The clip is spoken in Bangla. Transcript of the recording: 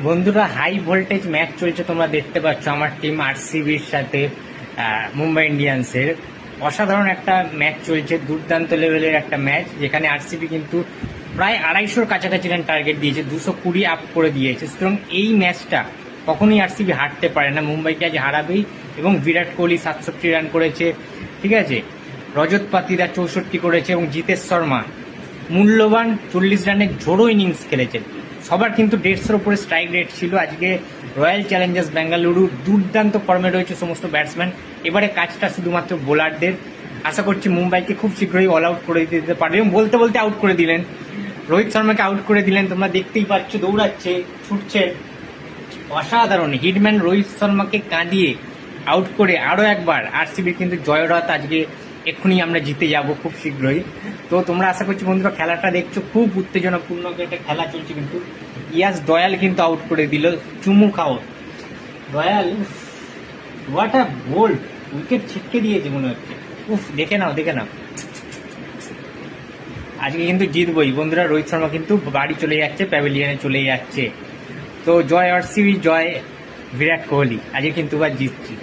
বন্ধুরা, হাই ভোল্টেজ ম্যাচ চলছে, তোমরা দেখতে পাচ্ছ আমার টিম আরসিবির সাথে মুম্বাই ইন্ডিয়ান্সের। অসাধারণ একটা ম্যাচ চলছে, দুর্দান্ত লেভেলের একটা ম্যাচ, যেখানে আরসিবি কিন্তু প্রায় 250-র কাছাকাছি রান টার্গেট দিয়েছে, 220 আপ করে দিয়েছে। সুতরাং এই ম্যাচটা কখনোই আরসিবি হারতে পারে না, মুম্বাইকে আজ হারাবেই। এবং বিরাট কোহলি 67 রান করেছে, ঠিক আছে, রজত পাতিদা 64 করেছে এবং জিতেশ শর্মা মূল্যবান 40 রানের ঝোড়ো ইনিংস খেলেছেন। সবার কিন্তু 150-র উপরে স্ট্রাইক রেট ছিল। আজকে রয়্যাল চ্যালেঞ্জার্স বেঙ্গালুরু দুর্দান্ত ফর্মে রয়েছে সমস্ত ব্যাটসম্যান। এবারে কাজটা শুধুমাত্র বোলারদের। আশা করছি মুম্বাইকে খুব শীঘ্রই অল আউট করে দিতে পারবে। এবং বলতে বলতে আউট করে দিলেন, রোহিত শর্মাকে আউট করে দিলেন। তোমরা দেখতেই পাচ্ছ, দৌড়াচ্ছে, ছুটছে, অসাধারণ। হিটম্যান রোহিত শর্মাকে কাঁদিয়ে আউট করে আরও একবার আরসিবির কিন্তু জয়রথ আজকে এক্ষুনি আমরা জিতে যাব খুব শীঘ্রই। তো তোমরা আশা করছি বন্ধুরা খেলাটা দেখছো, খুব উত্তেজনাপূর্ণ একটা খেলা চলছে। কিন্তু ইয়াস দয়াল কিন্তু আউট করে দিল, চুমু খাও Dayal. What a bold, wicket ছিটকে দিয়েছে মনে হচ্ছে। উফ, দেখে নাও দেখে নাও, আজকে কিন্তু জিতবই বন্ধুরা। রোহিত শর্মা কিন্তু বাড়ি চলে যাচ্ছে, প্যাভিলিয়নে চলে যাচ্ছে। তো জয় আরসিবি, জয় বিরাট কোহলি, আজকে কিন্তু এবার জিতছি।